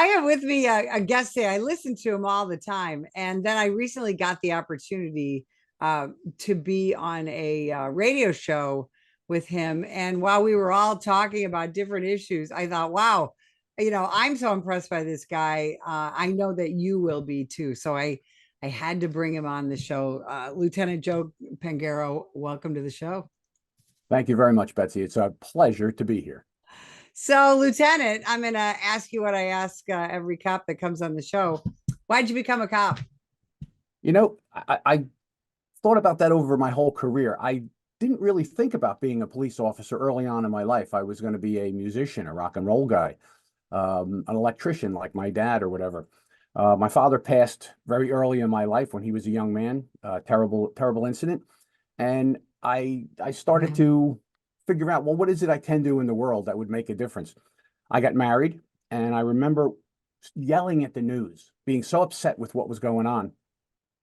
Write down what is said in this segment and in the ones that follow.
I have with me a guest today. I listen to him all the time. And then I recently got the opportunity to be on a radio show with him. And while we were all talking about different issues, I thought, wow, I'm so impressed by this guy. I know that you will be too. So I had to bring him on the show. Lieutenant Joe Pangaro, welcome to the show. Thank you very much, Betsy. It's a pleasure to be here. So, Lieutenant, I'm going to ask you what I ask every cop that comes on the show. Why'd you become a cop? I thought about that over my whole career. I didn't really think about being a police officer early on in my life. I was going to be a musician, a rock and roll guy, an electrician like my dad or whatever. My father passed very early in my life when he was a young man. Terrible incident. And I started to figure out, well, what is it I can do in the world that would make a difference? I got married, and I remember yelling at the news, being so upset with what was going on.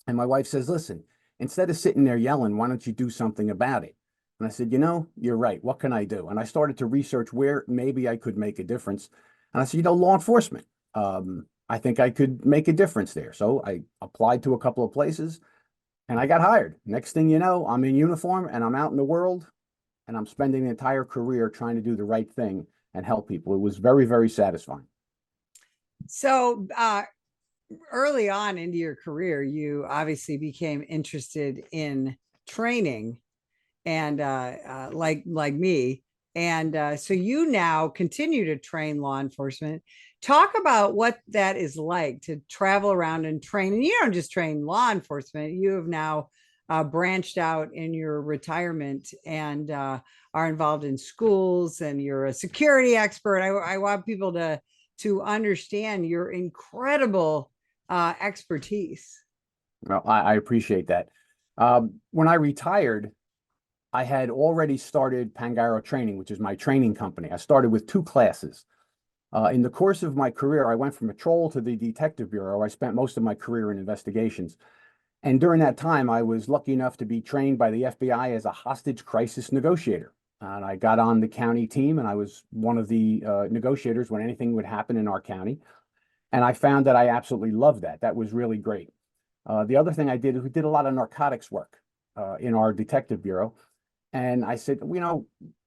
And my wife says, listen, instead of sitting there yelling, why don't you do something about it? And I said, you're right. What can I do? And I started to research where maybe I could make a difference. And I said, law enforcement. I think I could make a difference there. So I applied to a couple of places and I got hired. Next thing you know, I'm in uniform and I'm out in the world and I'm spending the entire career trying to do the right thing and help people. It was very, very satisfying. So, early on into your career, you obviously became interested in training, and like me, and so you now continue to train law enforcement. Talk about what that is like to travel around and train. And you don't just train law enforcement; you have now branched out in your retirement and are involved in schools, and you're a security expert. I want people to understand your incredible expertise. Well, I appreciate that. When I retired, I had already started Pangaro Training, which is my training company. I started with 2 classes. In the course of my career, I went from patrol to the detective bureau. I spent most of my career in investigations. And during that time, I was lucky enough to be trained by the FBI as a hostage crisis negotiator. And I got on the county team, and I was one of the negotiators when anything would happen in our county. And I found that I absolutely loved that. That was really great. The other thing I did is we did a lot of narcotics work in our detective bureau. And I said,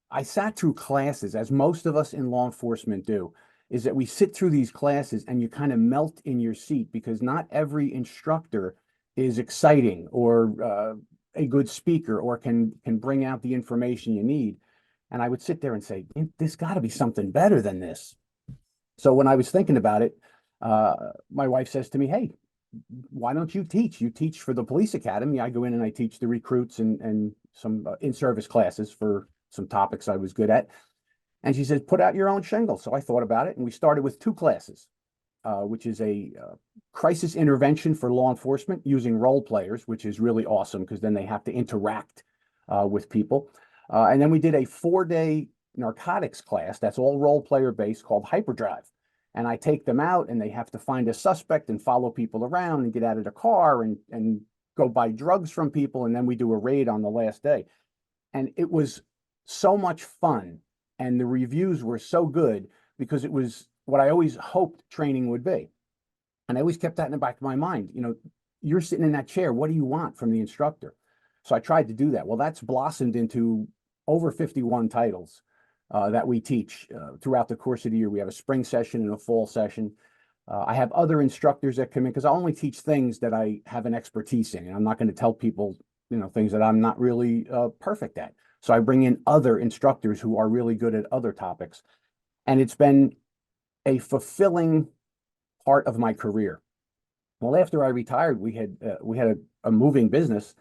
I sat through classes, as most of us in law enforcement do, is that we sit through these classes and you kind of melt in your seat because not every instructor is exciting or a good speaker or can bring out the information you need. And I would sit there and say, there's got to be something better than this. So when I was thinking about it, my wife says to me, hey, why don't you teach? You teach for the police academy. I go in and I teach the recruits and some in-service classes for some topics I was good at. And she says, put out your own shingle. So I thought about it, and we started with 2 classes, which is a crisis intervention for law enforcement using role players, which is really awesome because then they have to interact with people. And then we did a 4-day narcotics class that's all role player based called Hyperdrive. And I take them out and they have to find a suspect and follow people around and get out of the car and go buy drugs from people. And then we do a raid on the last day. And it was so much fun. And the reviews were so good because it was what I always hoped training would be. And I always kept that in the back of my mind. You're sitting in that chair. What do you want from the instructor? So I tried to do that. Well, that's blossomed into over 51 titles that we teach throughout the course of the year. We have a spring session and a fall session. I have other instructors that come in because I only teach things that I have an expertise in. And I'm not going to tell people, things that I'm not really perfect at. So I bring in other instructors who are really good at other topics. And it's been a fulfilling part of my career. Well, after I retired, we had a moving business,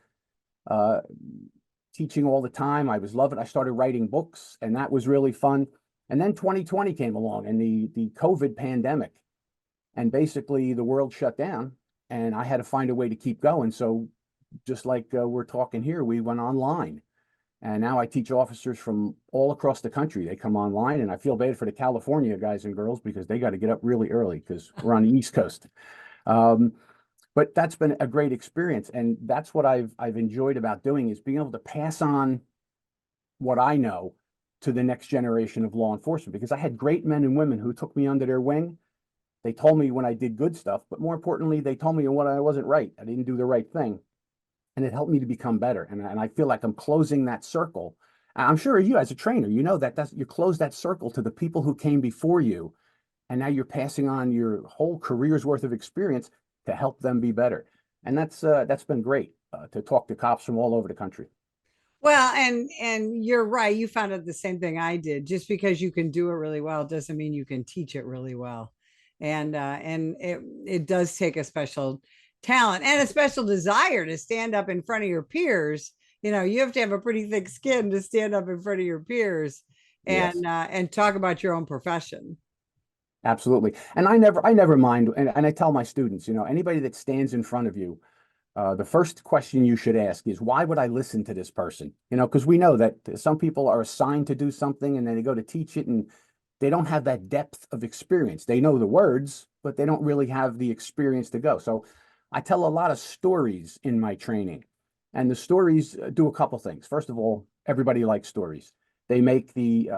teaching all the time. I was loving it. I started writing books, and that was really fun. And then 2020 came along, and the COVID pandemic, and basically the world shut down, and I had to find a way to keep going. So just like we're talking here, we went online. And now I teach officers from all across the country. They come online, and I feel bad for the California guys and girls because they got to get up really early because we're on the East Coast. But that's been a great experience, and that's what I've enjoyed about doing is being able to pass on what I know to the next generation of law enforcement because I had great men and women who took me under their wing, They told me when I did good stuff, but more importantly, they told me when I wasn't right. I didn't do the right thing. And it helped me to become better. And I feel like I'm closing that circle. I'm sure you as a trainer, you know that you close that circle to the people who came before you. And now you're passing on your whole career's worth of experience to help them be better. And that's been great to talk to cops from all over the country. Well, and you're right. You found out the same thing I did. Just because you can do it really well doesn't mean you can teach it really well. And it does take a special talent and a special desire to stand up in front of your peers. You know, you have to have a pretty thick skin to stand up in front of your peers Yes. and talk about your own profession. Absolutely. And I never mind. And I tell my students, anybody that stands in front of you, the first question you should ask is, why would I listen to this person? Because we know that some people are assigned to do something and then they go to teach it and they don't have that depth of experience. They know the words, but they don't really have the experience to go. So I tell a lot of stories in my training, and the stories do a couple things. First of all, everybody likes stories. They make the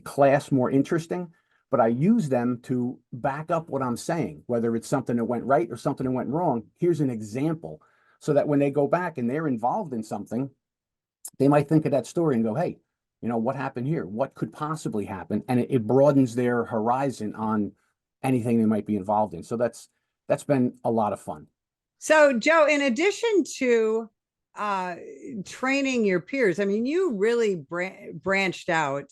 class more interesting, but I use them to back up what I'm saying, whether it's something that went right or something that went wrong. Here's an example so that when they go back and they're involved in something, they might think of that story and go, hey, what happened here? What could possibly happen? And it broadens their horizon on anything they might be involved in. So that's been a lot of fun. So, Joe, in addition to uh, training your peers, I mean, you really branched out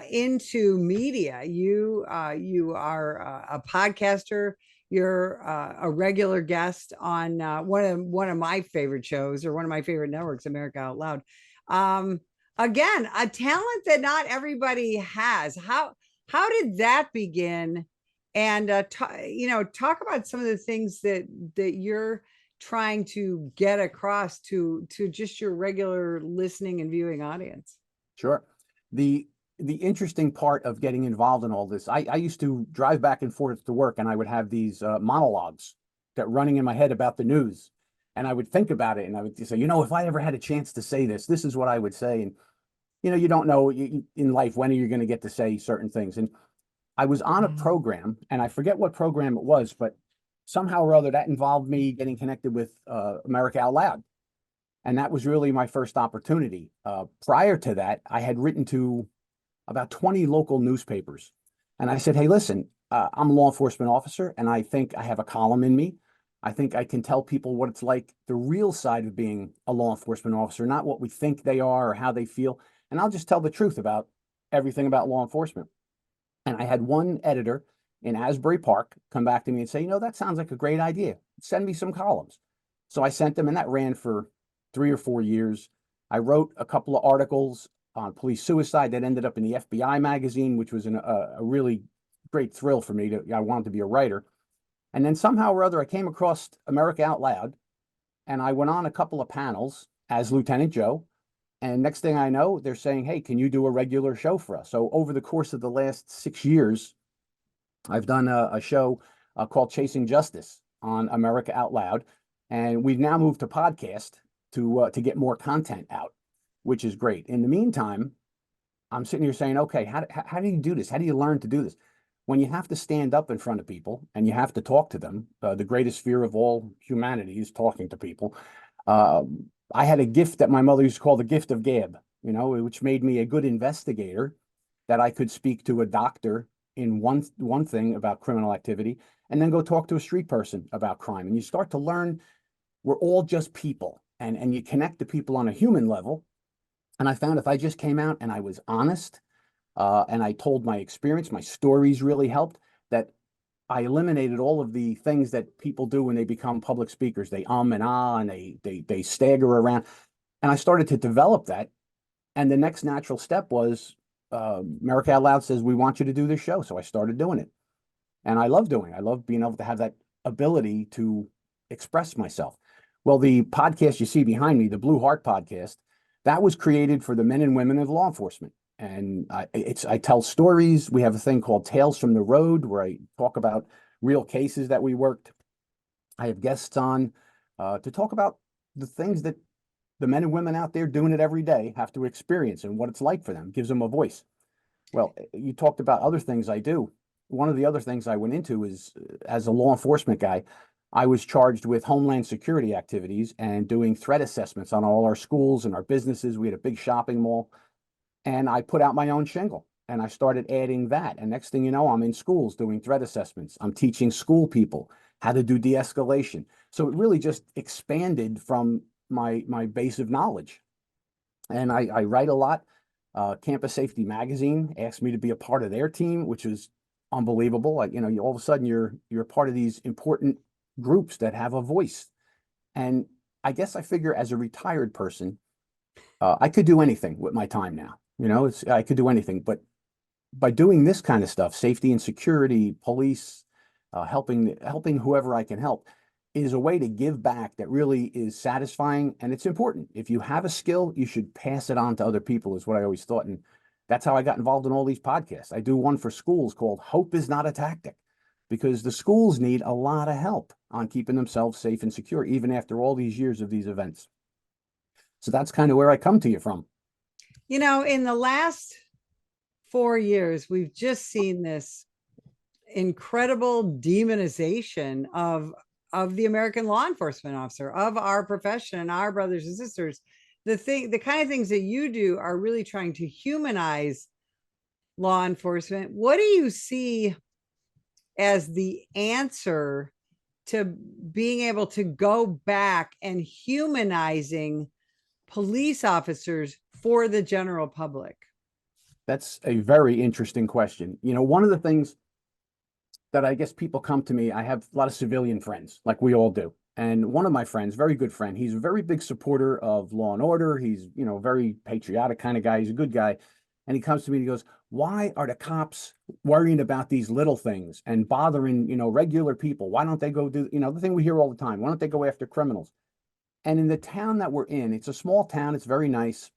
into media. You are a podcaster. You're a regular guest on one of my favorite shows, or one of my favorite networks, America Out Loud. Um, Again, a talent that not everybody has. How did that begin? And talk about some of the things that you're trying to get across to just your regular listening and viewing audience. Sure. The the interesting part of getting involved in all this, I used to drive back and forth to work and I would have these monologues that running in my head about the news. And I would think about it and I would say, if I ever had a chance to say this, this is what I would say. And, you don't know in life when are you going to get to say certain things. And I was on a program and I forget what program it was, but somehow or other that involved me getting connected with America Out Loud. And that was really my first opportunity. Prior to that, I had written to about 20 local newspapers. And I said, hey, listen, I'm a law enforcement officer, and I think I have a column in me. I think I can tell people what it's like, the real side of being a law enforcement officer, not what we think they are or how they feel. And I'll just tell the truth about everything about law enforcement. And I had one editor in Asbury Park come back to me and say, that sounds like a great idea. Send me some columns. So I sent them, and that ran for 3 or 4 years. I wrote a couple of articles on police suicide that ended up in the FBI magazine, which was a really great thrill for me. I wanted to be a writer. And then somehow or other, I came across America Out Loud, and I went on a couple of panels as Lieutenant Joe. And next thing I know, they're saying, hey, can you do a regular show for us? So over the course of the last 6 years, I've done a show called Chasing Justice on America Out Loud. And we've now moved to podcast to get more content out, which is great. In the meantime, I'm sitting here saying, okay, how do you do this? How do you learn to do this? When you have to stand up in front of people and you have to talk to them, the greatest fear of all humanity is talking to people. I had a gift that my mother used to call the gift of gab, which made me a good investigator, that I could speak to a doctor in one thing about criminal activity and then go talk to a street person about crime. And you start to learn we're all just people, and you connect to people on a human level. And I found if I just came out and I was honest, and I told my experience, my stories really helped, that I eliminated all of the things that people do when they become public speakers. They and ah, and they stagger around. And I started to develop that. And the next natural step was America Out Loud says, we want you to do this show. So I started doing it. And I love doing it. I love being able to have that ability to express myself. Well, the podcast you see behind me, the Blue Heart podcast, that was created for the men and women of law enforcement. And I tell stories. We have a thing called Tales from the Road, where I talk about real cases that we worked. I have guests on to talk about the things that the men and women out there doing it every day have to experience and what it's like for them. Gives them a voice. Well, you talked about other things I do. one of the other things I went into is, as a law enforcement guy, I was charged with homeland security activities and doing threat assessments on all our schools and our businesses. We had a big shopping mall, and I put out my own shingle and I started adding that. And next thing you know, I'm in schools doing threat assessments. I'm teaching school people how to do de-escalation. So it really just expanded from my base of knowledge. And I write a lot. Campus Safety Magazine asked me to be a part of their team, which is unbelievable. Like, all of a sudden you're part of these important groups that have a voice. And I guess I figure, as a retired person, I could do anything with my time now. I could do anything. But by doing this kind of stuff, safety and security, police, helping whoever I can help, is a way to give back that really is satisfying, and it's important. If you have a skill, you should pass it on to other people, is what I always thought. And that's how I got involved in all these podcasts. I do one for schools called Hope is Not a Tactic, because the schools need a lot of help on keeping themselves safe and secure, even after all these years of these events. So that's kind of where I come to you from. In the last 4 years, we've just seen this incredible demonization of the American law enforcement officer, of our profession, and our brothers and sisters. The kind of things that you do are really trying to humanize law enforcement. What do you see as the answer to being able to go back and humanizing police officers for the general public? That's a very interesting question. One of the things that I guess people come to me, I have a lot of civilian friends, like we all do. And one of my friends, very good friend, he's a very big supporter of law and order. He's, very patriotic kind of guy. He's a good guy. And he comes to me and he goes, why are the cops worrying about these little things and bothering, regular people? Why don't they go do, the thing we hear all the time? Why don't they go after criminals? And in the town that we're in, it's a small town. It's very nice.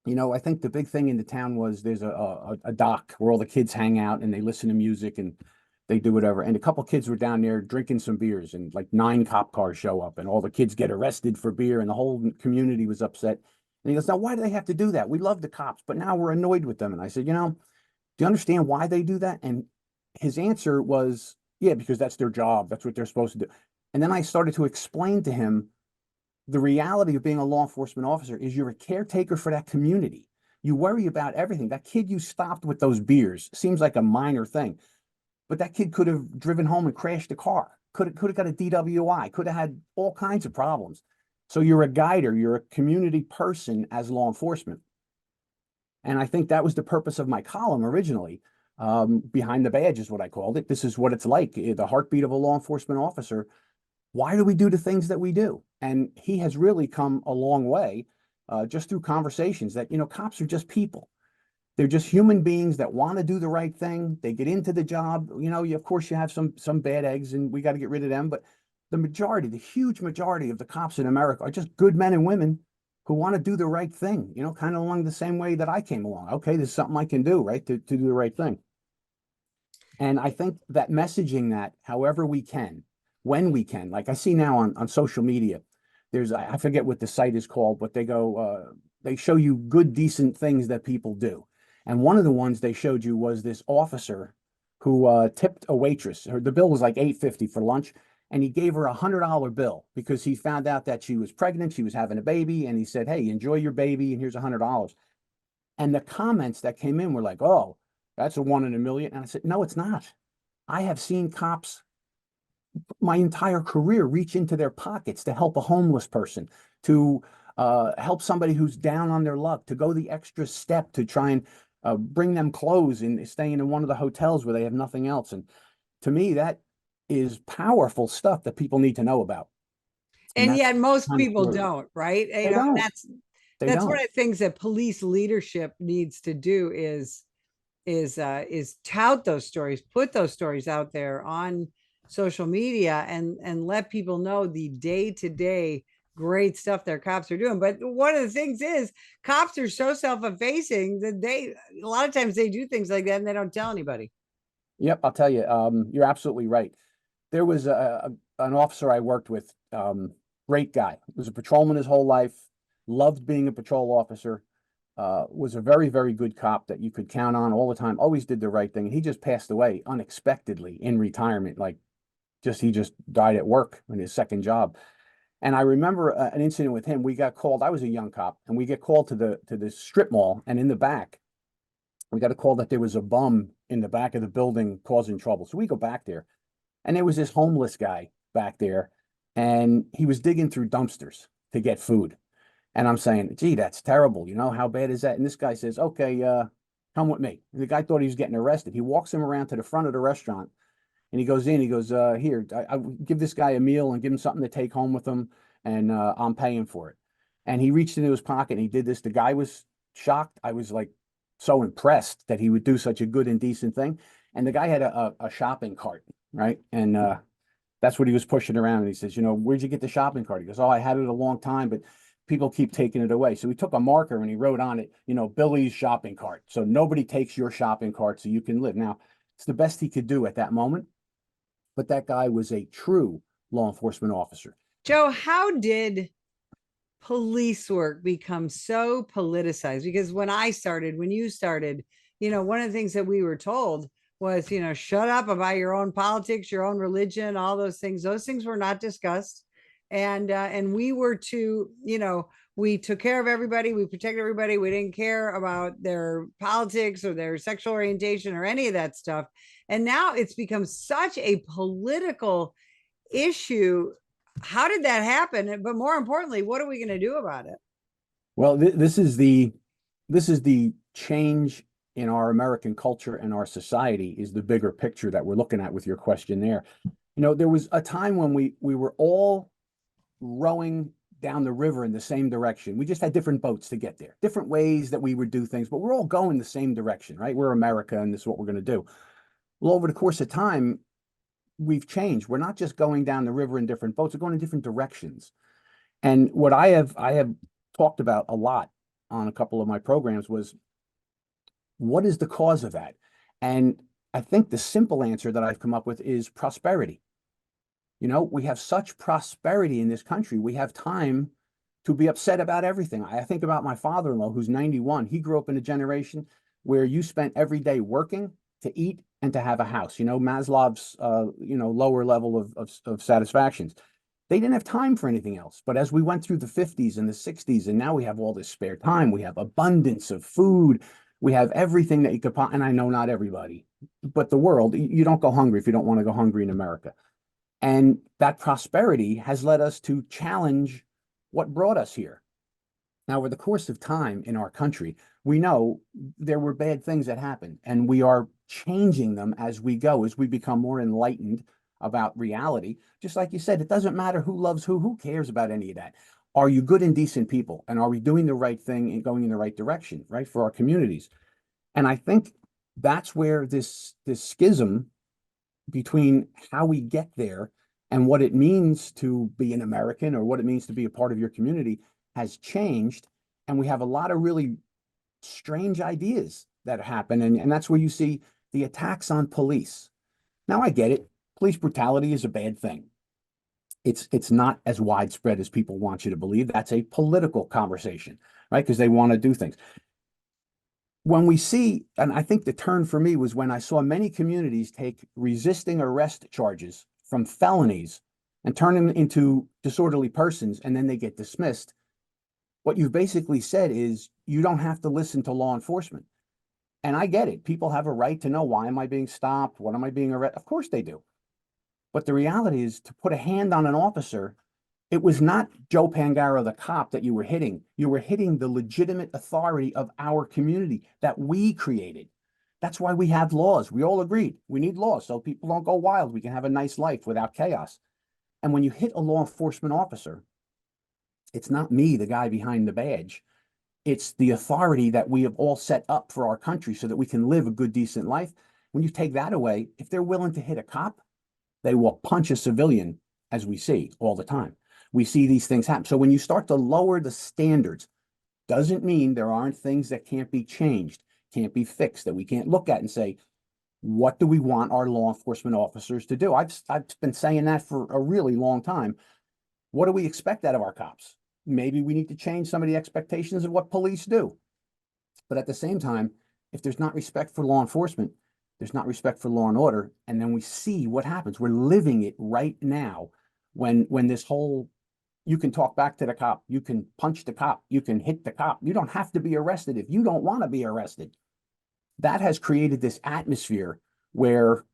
I think the big thing in the town was there's a dock where all the kids hang out and they listen to music and they do whatever. And a couple kids were down there drinking some beers, and like 9 cop cars show up and all the kids get arrested for beer, and the whole community was upset. And he goes, now, why do they have to do that? We love the cops, but now we're annoyed with them. And I said, do you understand why they do that? And his answer was, yeah, because that's their job. That's what they're supposed to do. And then I started to explain to him the reality of being a law enforcement officer is you're a caretaker for that community. You worry about everything. That kid you stopped with those beers seems like a minor thing, but that kid could have driven home and crashed a car, could have got a DWI, could have had all kinds of problems. So you're a guider, you're a community person as law enforcement. And I think that was the purpose of my column originally. Behind the badge is what I called it. This is what it's like, the heartbeat of a law enforcement officer. Why do we do the things that we do? And he has really come a long way, just through conversations that, cops are just people. They're just human beings that want to do the right thing. They get into the job. Of course, you have some bad eggs, and we got to get rid of them. But the huge majority of the cops in America are just good men and women who want to do the right thing, kind of along the same way that I came along. Okay, there's something I can do, right, to do the right thing. And I think that messaging that however we can, when we can, like I see now on social media, I forget what the site is called, but they show you good, decent things that people do. And one of the ones they showed you was this officer who tipped a waitress. The bill was like $8.50 for lunch, and he gave her $100 bill because he found out that she was pregnant, she was having a baby, and he said, hey, enjoy your baby, and here's $100. And the comments that came in were like, oh, that's a 1 in a million. And I said, no, it's not. I have seen cops my entire career reach into their pockets to help a homeless person, to help somebody who's down on their luck, to go the extra step to try and bring them clothes and staying in one of the hotels where they have nothing else. And to me, that is powerful stuff that people need to know about. And yet most people story. don't, right? They don't. They That's one don't. of the things that police leadership needs to do is tout those stories, put those stories out there on social media, and let people know the day-to-day great stuff their cops are doing. But one of the things is cops are so self-effacing that a lot of times they do things like that and they don't tell anybody. Yep, I'll tell you, you're absolutely right. There was an officer I worked with, great guy, was a patrolman his whole life, loved being a patrol officer. was a very, very good cop that you could count on all the time, always did the right thing. He just passed away unexpectedly in retirement, like he just died at work in his second job. And I remember an incident with him. We got called. I was a young cop, and we get called to the strip mall, and in the back, we got a call that there was a bum in the back of the building causing trouble. So we go back there, and there was this homeless guy back there, and he was digging through dumpsters to get food. And I'm saying, gee, that's terrible. You know, how bad is that? And this guy says, okay, come with me. And the guy thought he was getting arrested. He walks him around to the front of the restaurant, and he goes in, he goes, here, I give this guy a meal and give him something to take home with him, and I'm paying for it. And he reached into his pocket and he did this. The guy was shocked. I was like so impressed that he would do such a good and decent thing. And the guy had a shopping cart, right? And that's what he was pushing around. And he says, you know, where'd you get the shopping cart? He goes, oh, I had it a long time, but people keep taking it away. So he took a marker and he wrote on it, you know, Billy's shopping cart. So nobody takes your shopping cart so you can live. Now, it's the best he could do at that moment. But that guy was a true law enforcement officer. Joe, how did police work become so politicized? Because when you started, one of the things that we were told was, shut up about your own politics, your own religion, all those things. Those things were not discussed. And we were to, we took care of everybody, we protected everybody, we didn't care about their politics or their sexual orientation or any of that stuff. And now it's become such a political issue. How did that happen? But more importantly, what are we going to do about it? Well, this is the change in our American culture and our society is the bigger picture that we're looking at with your question there. There was a time when we were all rowing down the river in the same direction. We just had different boats to get there, different ways that we would do things, but we're all going the same direction, right? We're America, and this is what we're going to do. Well, over the course of time, we've changed. We're not just going down the river in different boats, we're going in different directions. And what I have talked about a lot on a couple of my programs was, what is the cause of that? And I think the simple answer that I've come up with is prosperity. We have such prosperity in this country. We have time to be upset about everything. I think about my father-in-law, who's 91. He grew up in a generation where you spent every day working to eat and to have a house. Maslow's, lower level of satisfactions. They didn't have time for anything else. But as we went through the 50s and the 60s, and now we have all this spare time, we have abundance of food, we have everything that you could, and I know not everybody, but the world, you don't go hungry if you don't want to go hungry in America. And that prosperity has led us to challenge what brought us here. Now, over the course of time in our country, we know there were bad things that happened, and we are changing them as we go, as we become more enlightened about reality. Just like you said, it doesn't matter who loves who cares about any of that. Are you good and decent people? And are we doing the right thing and going in the right direction, right, for our communities? And I think that's where this schism between how we get there and what it means to be an American or what it means to be a part of your community has changed. And we have a lot of really strange ideas that happen. And that's where you see the attacks on police. Now, I get it. Police brutality is a bad thing. It's not as widespread as people want you to believe. That's a political conversation, right? Because they want to do things. When we see, and I think the turn for me was when I saw many communities take resisting arrest charges from felonies and turn them into disorderly persons, and then they get dismissed. What you've basically said is you don't have to listen to law enforcement. And I get it. People have a right to know, why am I being stopped? What am I being arrested? Of course they do. But the reality is, to put a hand on an officer, it was not Joe Pangaro, the cop, that you were hitting. You were hitting the legitimate authority of our community that we created. That's why we have laws. We all agreed we need laws so people don't go wild. We can have a nice life without chaos. And when you hit a law enforcement officer, it's not me, the guy behind the badge. It's the authority that we have all set up for our country so that we can live a good, decent life. When you take that away, if they're willing to hit a cop, they will punch a civilian, as we see all the time. We see these things happen. So when you start to lower the standards, doesn't mean there aren't things that can't be changed, can't be fixed, that we can't look at and say, what do we want our law enforcement officers to do? I've been saying that for a really long time. What do we expect out of our cops? Maybe we need to change some of the expectations of what police do. But at the same time, if there's not respect for law enforcement, there's not respect for law and order. And then we see what happens. We're living it right now when this whole, you can talk back to the cop, you can punch the cop, you can hit the cop. You don't have to be arrested if you don't want to be arrested. That has created this atmosphere where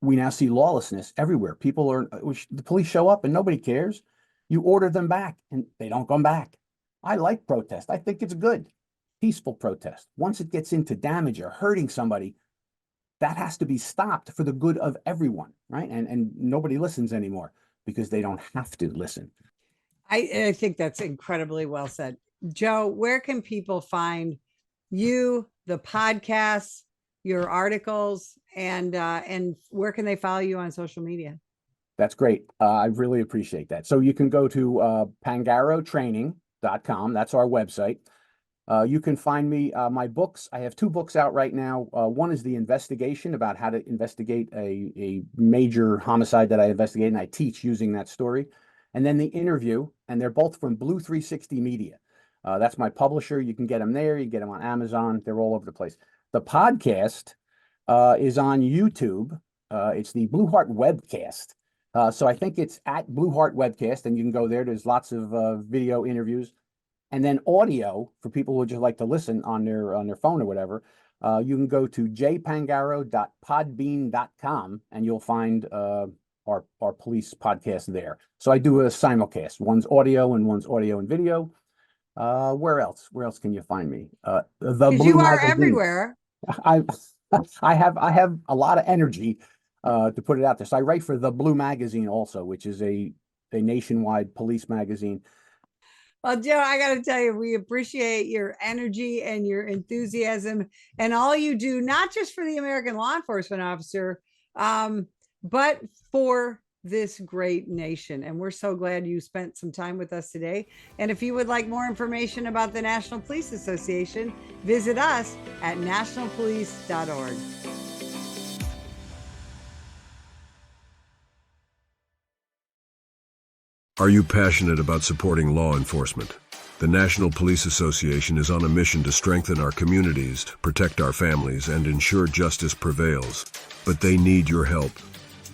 we now see lawlessness everywhere. People are, the police show up and nobody cares. You order them back and they don't come back. I like protest. I think it's good. Peaceful protest. Once it gets into damage or hurting somebody, that has to be stopped for the good of everyone, right? And nobody listens anymore because they don't have to listen. I think that's incredibly well said. Joe, where can people find you, the podcasts, your articles, and where can they follow you on social media? That's great. I really appreciate that. So you can go to pangarotraining.com. That's our website. You can find me, my books. I have 2 books out right now. One is the investigation about how to investigate a major homicide that I investigated, and I teach using that story. And then the interview, and they're both from Blue 360 Media. That's my publisher. You can get them there. You can get them on Amazon. They're all over the place. The podcast is on YouTube. It's the Blue Heart Webcast. So I think it's at Blue Heart Webcast, and you can go there. There's lots of video interviews. And then audio for people who just like to listen on their phone or whatever. You can go to jpangaro.podbean.com and you'll find our police podcast there. So I do a simulcast. One's audio and video. Where else? Where else can you find me? The Blue You are Magazine. everywhere. I have a lot of energy to put it out there. So I write for the Blue Magazine also, which is a nationwide police magazine. Well, Joe, I got to tell you, we appreciate your energy and your enthusiasm and all you do, not just for the American law enforcement officer, but for this great nation. And we're so glad you spent some time with us today. And if you would like more information about the National Police Association, visit us at nationalpolice.org. Are you passionate about supporting law enforcement? The National Police Association is on a mission to strengthen our communities, protect our families, and ensure justice prevails. But they need your help.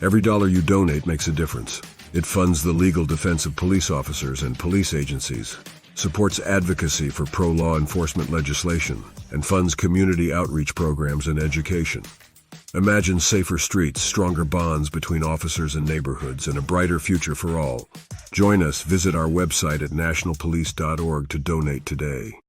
Every dollar you donate makes a difference. It funds the legal defense of police officers and police agencies, supports advocacy for pro-law enforcement legislation, and funds community outreach programs and education. Imagine safer streets, stronger bonds between officers and neighborhoods, and a brighter future for all. Join us. Visit our website at nationalpolice.org to donate today.